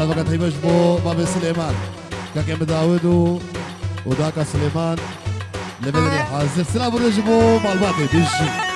فقط هيمش بو باب سليمان كاكم داود وداكا سليمان لبدري حازر سلام ورجبو بالباقي بيجي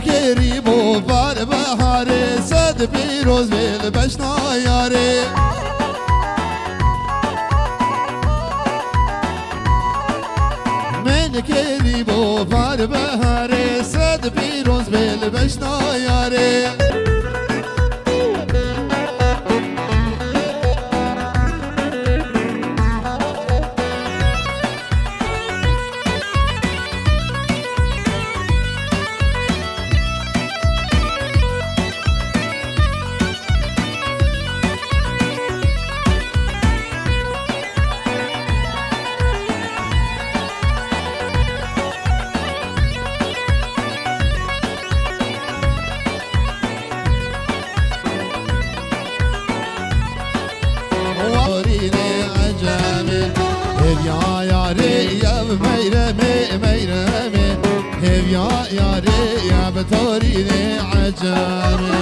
كريمو بار بهاري صد بيروز بالبشنا ياري من كريمو بار بهاري صد بيروز بالبشنا ياري يا ياري يا ميرمي ميرمي يا ياري يا بتوريني عجامي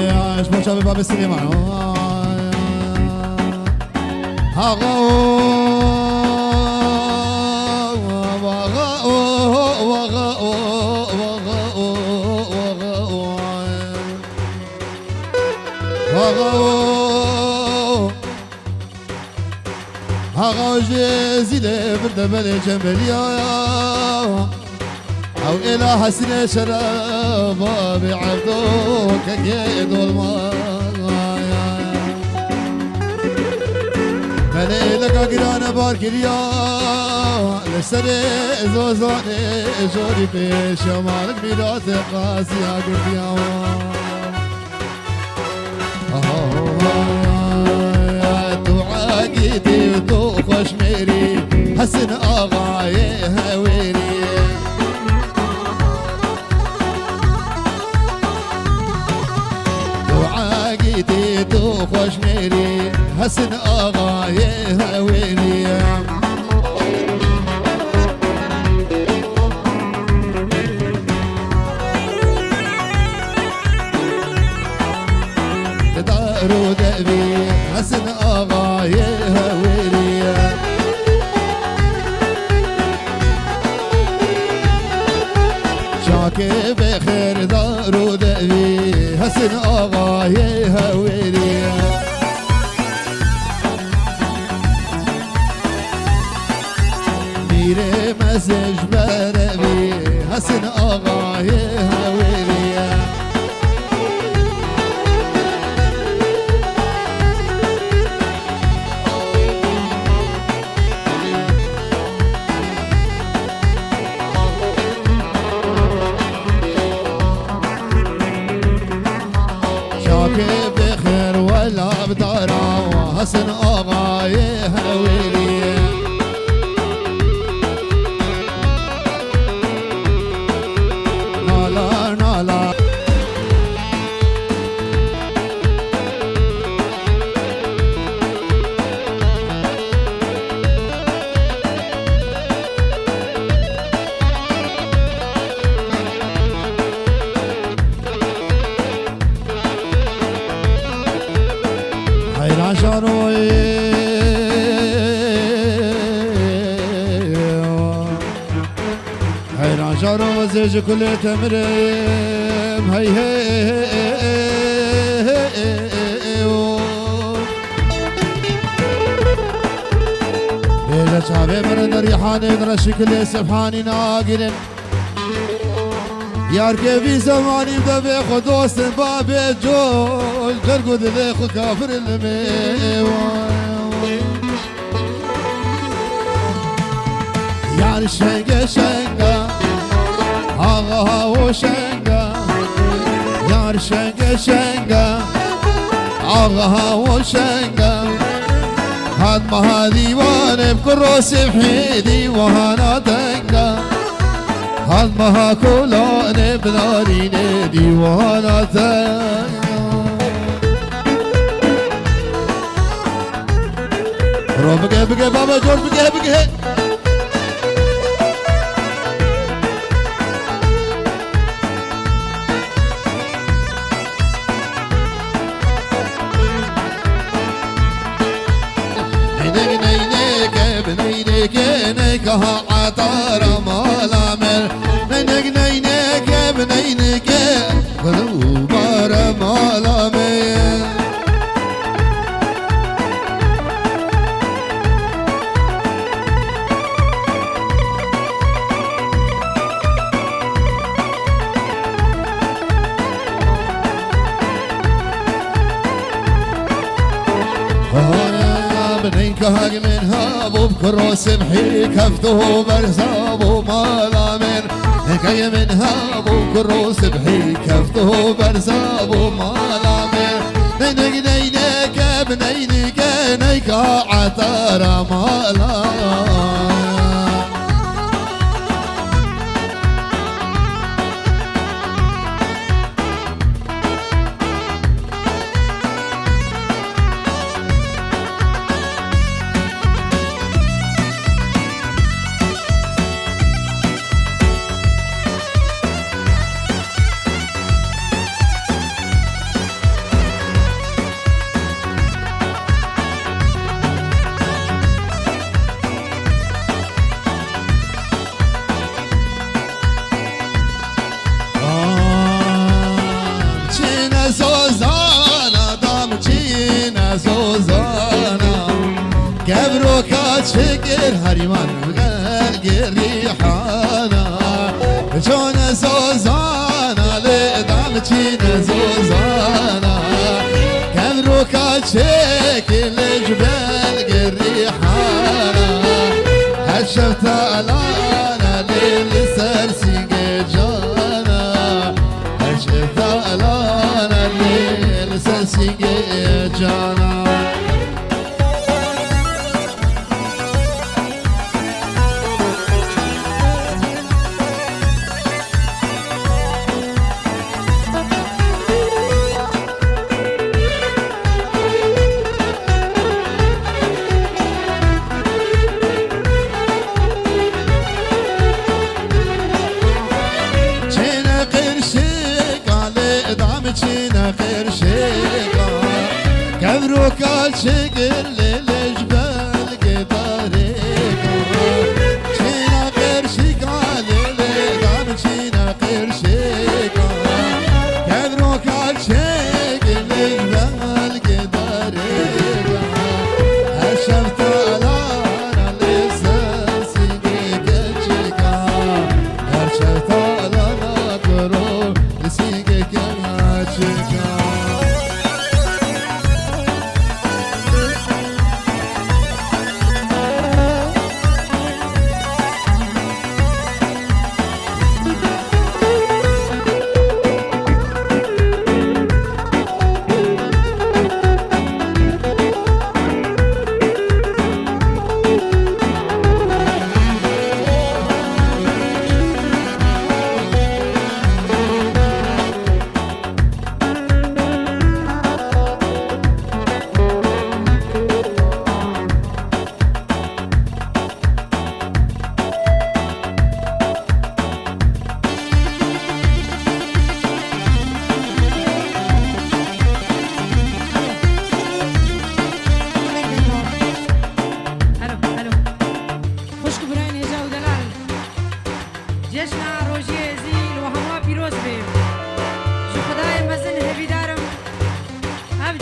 يا ايش ما شاف باب سليمان جزيلة بالدبل جماليا أو إلى حسن شرابا بعبدوك كيد المايا ملي لك قرانا باركريا لسري زوزاني جوري في شمالك ميراث قاسيا قرديا عقيدي وتو خشميري حسن آغاي هويري وعقيدي تو خشميري حسن آغاي هويري دارو دبي حسن آغاي هويري شاكي بخير دارو دبي حسن آغاي هويري ميري مسج بربي حسن آغاي هويري بخير ولا بدارا وحسن آغاي هويري نالا نالا شانوي حيران شانو زيج كل تمرم هي شابي من ريحاني نرشكل سبحاني ناقل ياركي في زماني بدبي خدوس بابي جول جرقود ليخو كافر الميوان يعني شنقة شنقة آغا وشنقة يعني شنقة شنقة آغا وشنقة هاد ما هادي وانا بكروس بحيدي وهانا دنقة هاد ما هاكولاني بناري نادي وهانا دنقة رو بقى بقى بابا جور بقى بقى نينك عطار مالامل نينك بنينك غلوبار مالامل بنينك هاق منها بكروس بحي كفته برزابو مالامن هكاية منها بكروس بحي كفته برزابو مالامن نينك بنينك نيك عطار مالامن شكر هريمان بقلق ريحانا جون زوزانا لدامتين زوزانا كان روكا شكل جبال ريحانا هشفت الانا للسرسي جانا هشفت الانا للسرسي جانا كبروك شقر للجبال قباريكا شينا قرشيك على لدام شينا قرشيكا كبروك شقر للجبال قباريكا هشفت الانا لساسي قيقشيكا هشفت الانا قرو لسيقك يماشيكا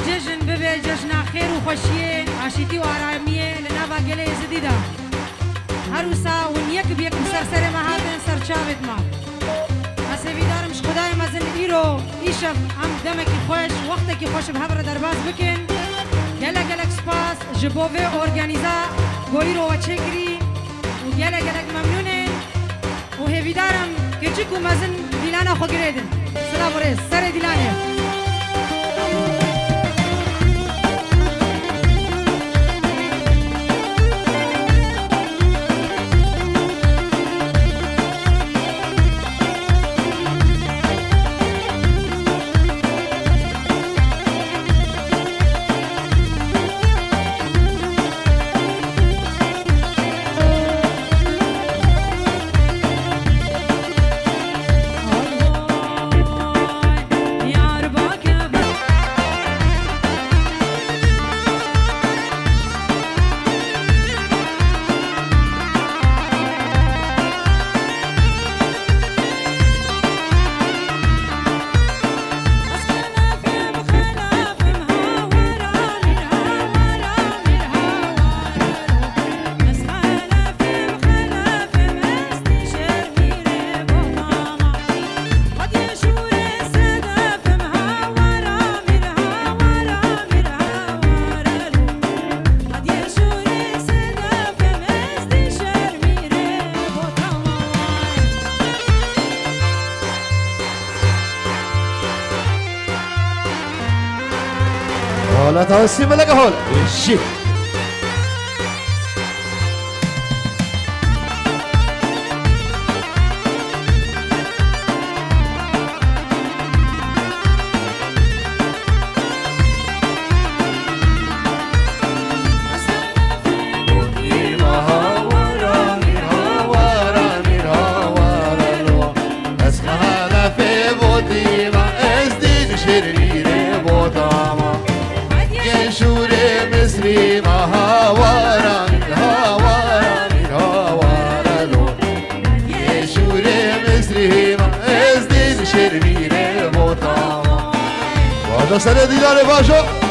جشن ببه جشن خیر و خوشیه عاشقی و آرامیه لنابا گله زدیده هروسا ونیک بیک سر ما هاتن سر چاوت ما اسوی دارم خدای مزن ایرو ایشب هم دمکی خوش وقتی خوش به هبر درباز بکن گلک سپاس جبوه ارگانیزا گویرو و چکری و گلک ممنونه و هیوی دارم که چیکو مزن دیلانا خو گریدن سلام ورز سر دیلانه ولا توسيم لك هول شي سر دیدار باشو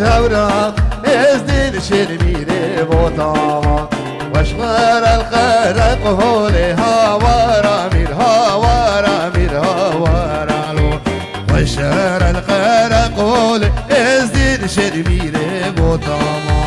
هورا ازدين شرميني بوطاما واشغال الخرق هولي هاورا مير هاورا مير هاورا لو واشغال الخرق هولي ازدين شرميني بوطاما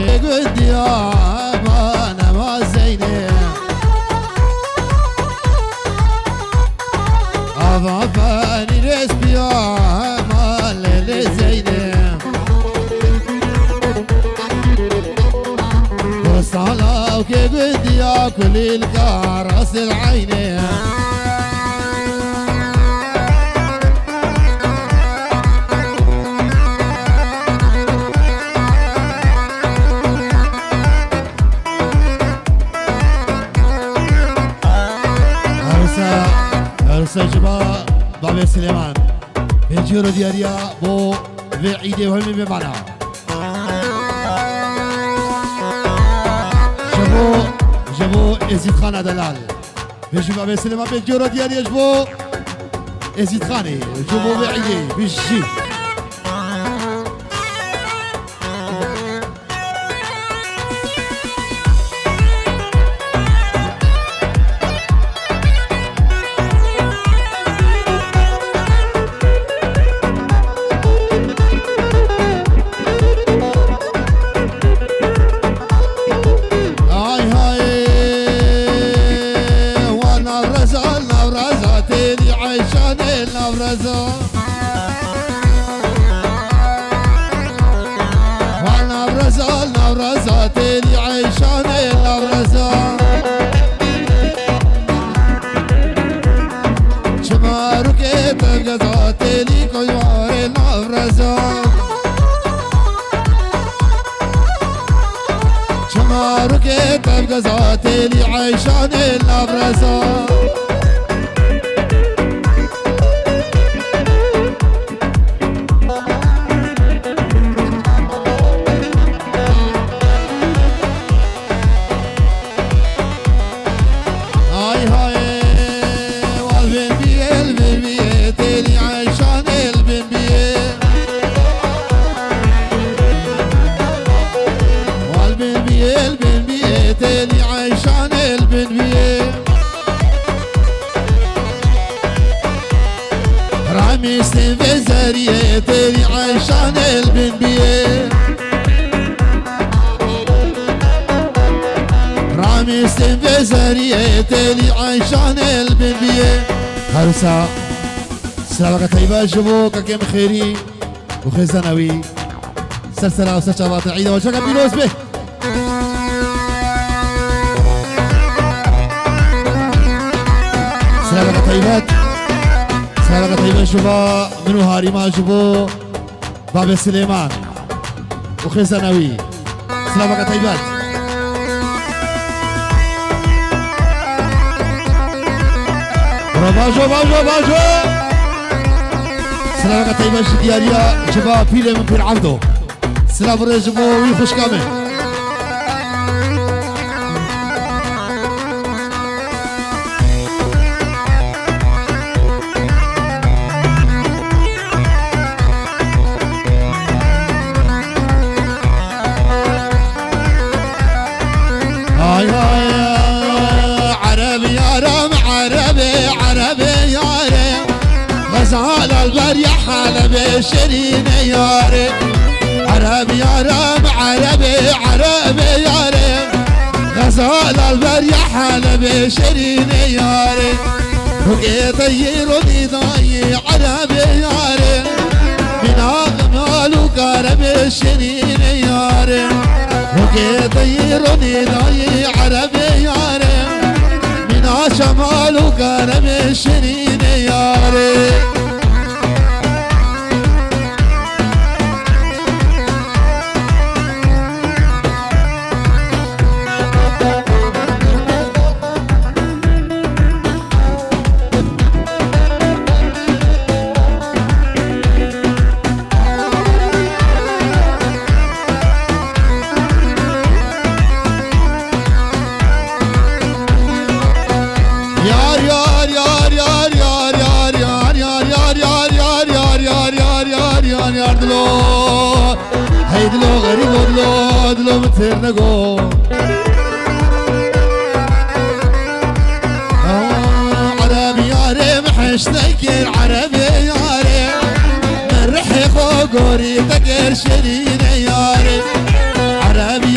قد يا ما انا ما زيني اضافاني رسبي يا ما اللي زيني وصلا وكيف بدي ياكل الكرس العيني عرسة جبا بابي سليمان بيجيرو دياريا بو في عيدي وهمي بمعنى جبو ازيد خانة دلال بيجي بابي سليمان بيجيرو دياريا جبو ازيد خاني جبو في عيدي بيجي نورزات اللي عيشان النورزة شمارو كيف بجزات اللي كيوار النورزة شمارو كيف بجزات اللي عيشان النورزة راميستي في زريتي عشان البنبيه راميستي في زريتي عشان البنبيه هرسا سلامك طيبة جبوك كم خيري وخزنوي سلسلة وسشابات العيدة وشكا بيلوز به سلامك طيبات سلامك طيبة شبا منو هاريما جبو بابي سليمان وخزنوي سلامك طيبات باجو سلامك طيبة شدياريا جبا بيلي من بير عبدو سلام رجبو ويخش كامل غزال البرية حلبي شيرين ياري عربي يا رب عربي ياري غزال البرية حلبي شيرين ياري رقي طيروني ضاي عربي ياري من أغمال وكربي شيرين ياري رقي طيروني ضاي عربي ياري من شمال وكربي شيرين ياري ياردلو هيدلو غريب ودلو مترنقو عربي ياري محش تكير عربي ياري من رحي خوقوري تكير شرين ياري عربي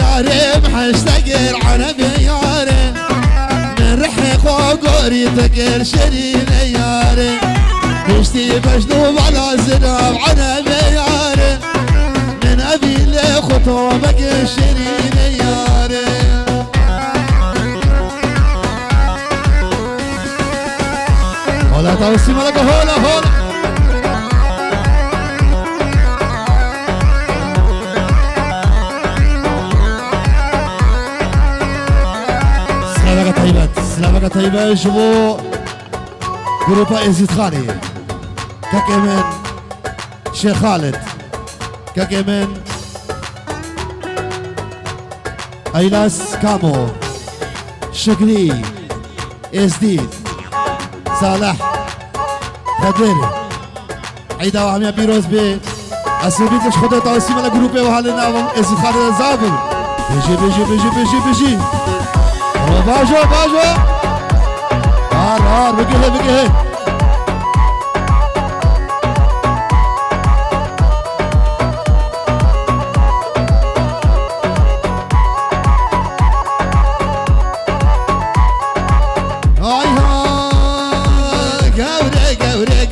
اشتقر عنبي ياري من رحق وقوري تقر شرين ياري بشتي بجنوب على زناب عنبي ياري من ابي لي خطوبك شرين ياري هلا توسيم لك هلا سلامك طيبة شبو جروبا ازيد خاني كاكيمن شيخ خالد كاكيمن ايلاس كامو شكري ازديد صالح خديري عيدا وعميا بيروز بي اسيبيتش خدو توسيم على جروبي وحالنا ازيد خالد زابر بيجي باجو هار بقيه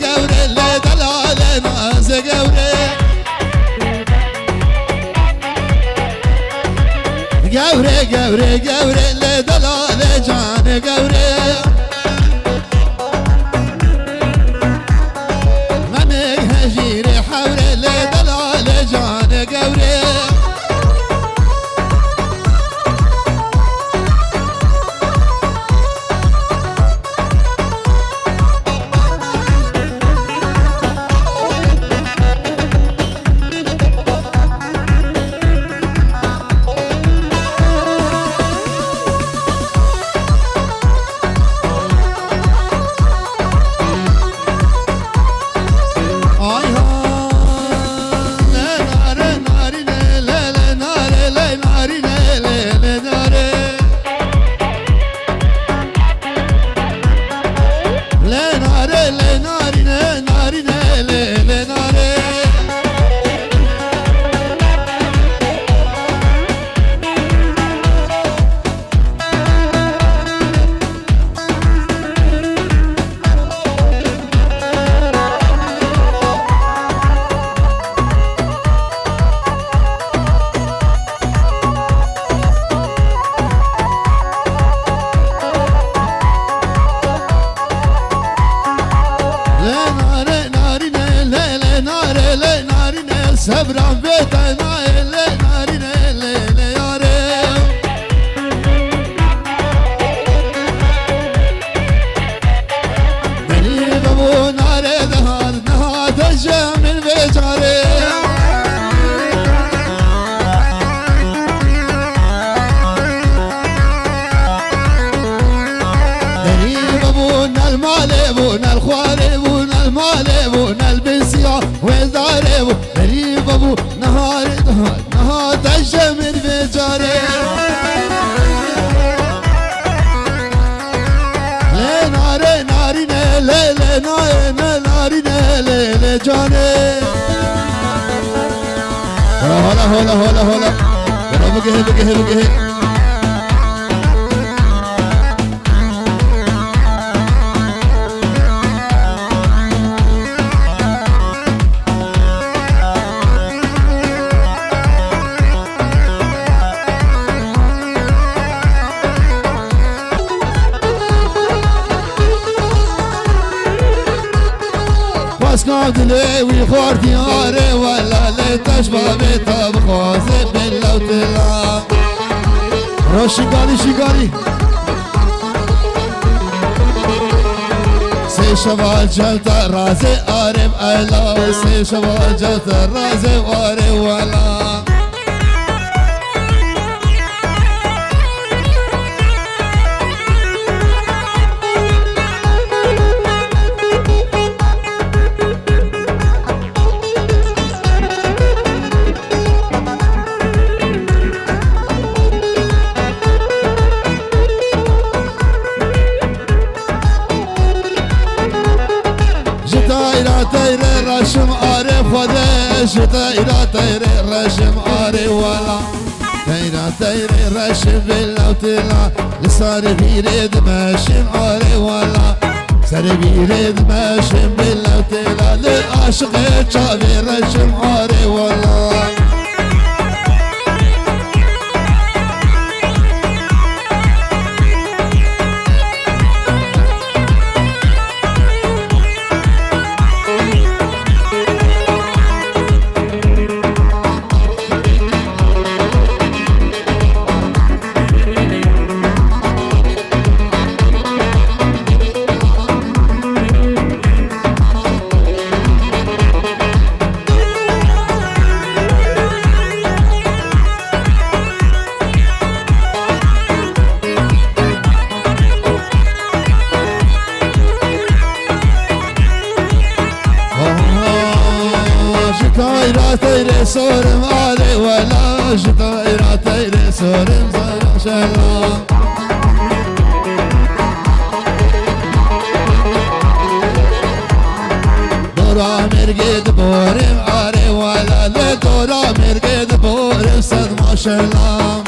قوري اللي دلال ناس قوري اللي دلال جان قوري غني هجيري حوري اللي دلال جان قوري صبرا بيتنا اللي نارنا اللي ياري قريب ابو ناري ظهر نهاد الجميل بجاري قريب ابونا المالي ابونا الخوالي ابونا المالي ابونا البنسيا وزاري قريب ابو نهار الجميل بجاري ناري ناري جاني هلا بقيه اسناد لي ويخور دياري ولا لي تشبه بيتها بخوزي بالله وتلا شقالي سي شبال جلت رازي قارب ايلا سي شبال جلت رازي قارب ولا تيري رشم آري خده شتا إلى تيري رشم آري ولا تيرا تيري رشم باللوتلا لسار بيريد ماشم علي ولا سر بيريد ماشم باللوتلا لعاشق شابي رشم علي ولا تيري سورم علي ولا جطيرة تيري سورم زرع شلا دورا مرقد بورم علي ولا لدورا مرقد بورم صد ما شلا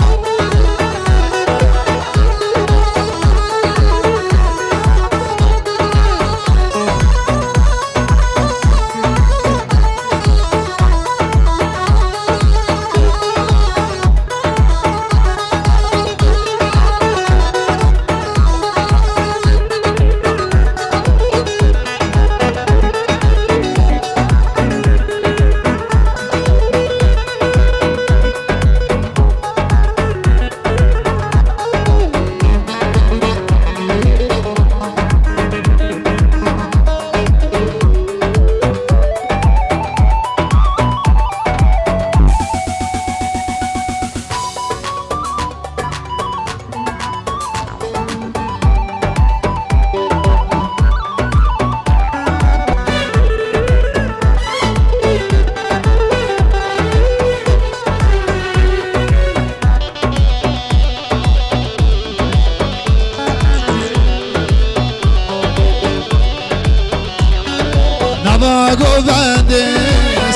قوبندي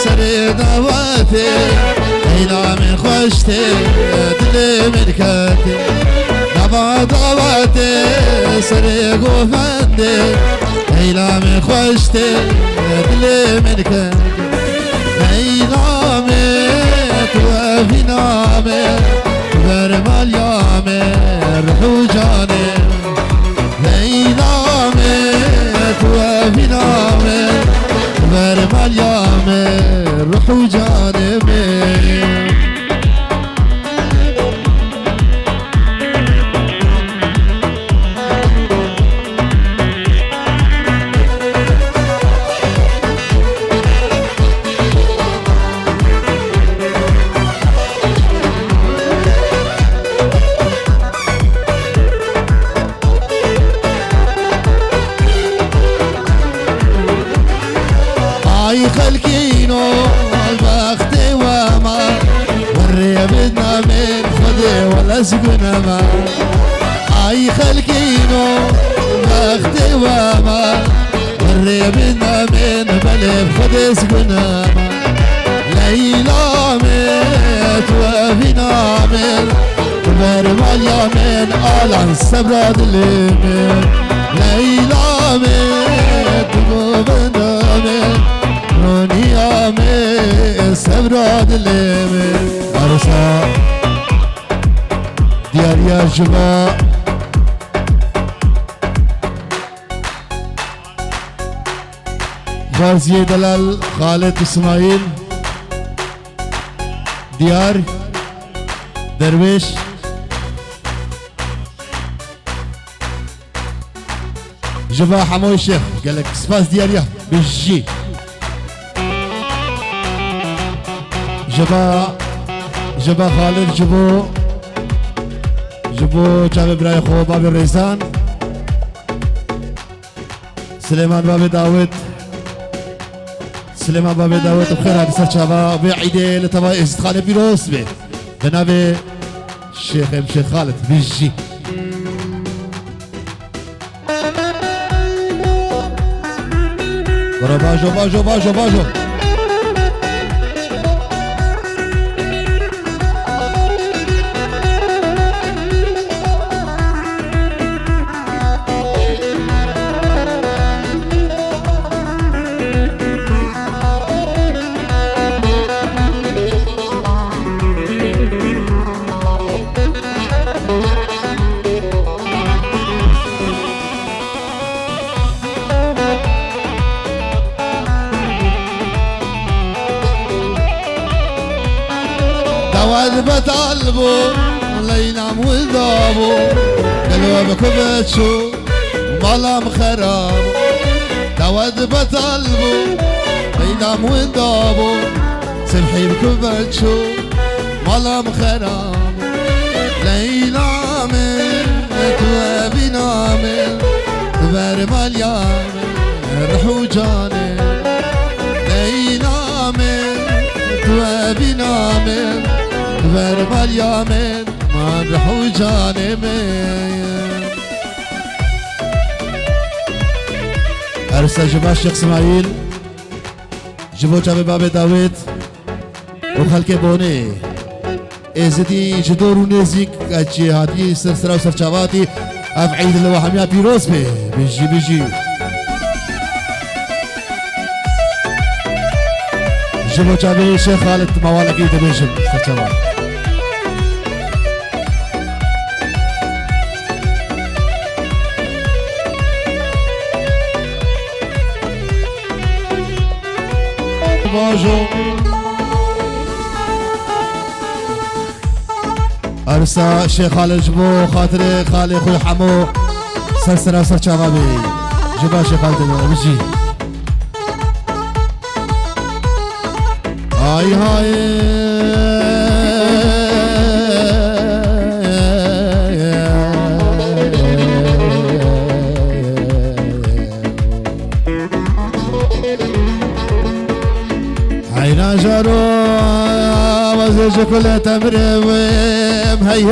سري دواتي إلى من خوشتي دلي من كاتي نبا دواتي سري قوبندي إلى من خوشتي دلي من كاتي إلى من توفي نامي برمال يامي رحو جاني إلى من توفي نامي برمال يامي روحو جانبي خلكينو البخت وما والريبنا من خدي ولا سقنا ما اي خلكينو البخت وما والريبنا من بلف خدي سقنا ما ليلى مت وفينا من برمال يامن آلان سبراد اليمين ليلى مت وفينا من نيامي سبراد الليمي عرسا ديار يا جماعة غازي دلال خالد اسماعيل ديار درويش جبا حموي الشيخ قال لك سباس دياريا بالجي جبا خالد جبو جاب براي خو باب الريسان سليمان باب داود بخير هذا سر شبا بعيدة لتبا استخانة بيروس به بنابي الشيخ خالد بيجي باجو بطلبو لينام وذابو قلوب كبتشو مالام خراب داود بطلبو لينام وذابو سمحي بكبتشو مالام خراب لينام توابي نام تبار ماليام رحو جاني لينام توابي نام تبار ماليام ما رحو جاني أرسل جبا الشيخ اسماعيل جبو جابي بابي داوود وخلق بوني ازدي جدور ونزيك اجي هادي سرسرة وسرچاواتي اف عيد اللي وحميا بيروز بي بيجي جبو جابي شيخ خالد موال اكيد بيجي سرچاوات باجو أرسا شيخ خالد جبو خاطري خالي خوي حمو سرسرة وسر شبابي جبا شيخ خالد بيجي هاي هاي حين جروا وزيج كل تمرم هي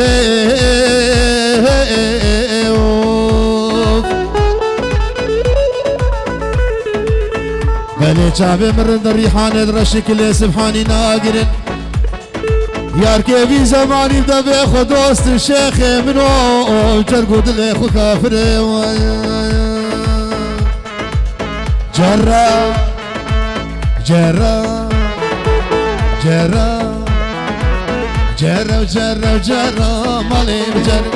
بني شعبي مرن الريحان الرشي كل سبحاني ناقرن يار كيفي زماني بدا بيخو دوست الشيخ منو جرقود الاخو كافر جرى جرى جرى جرى وجرى وجرى مالي وجرى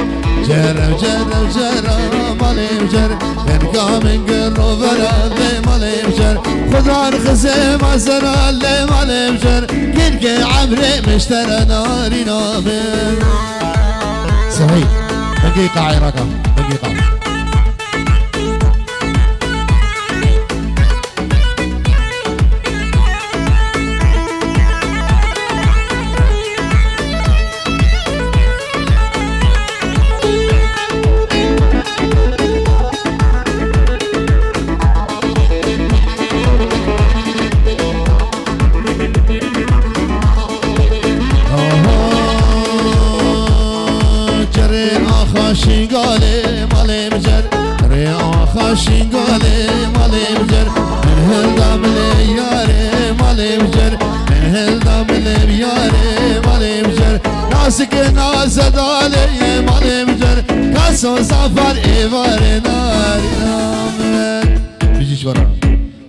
جرى وجرى وجرى مالي وجرى كان من قرو برا مالي وجرى خضار خزيم عزنا اللي مالي وجرى كنك عمري مشترى ناري نامر صحيح دقيقة عراقة دقيقة شينغالي مالي مجر رياخا شينغالي مالي مجر من هلدام لياري مالي مجر من هلدام لياري مالي مجر ناسك نازد علي مالي مجر كاسو سافر ايوار ناري نامن بيجي شورا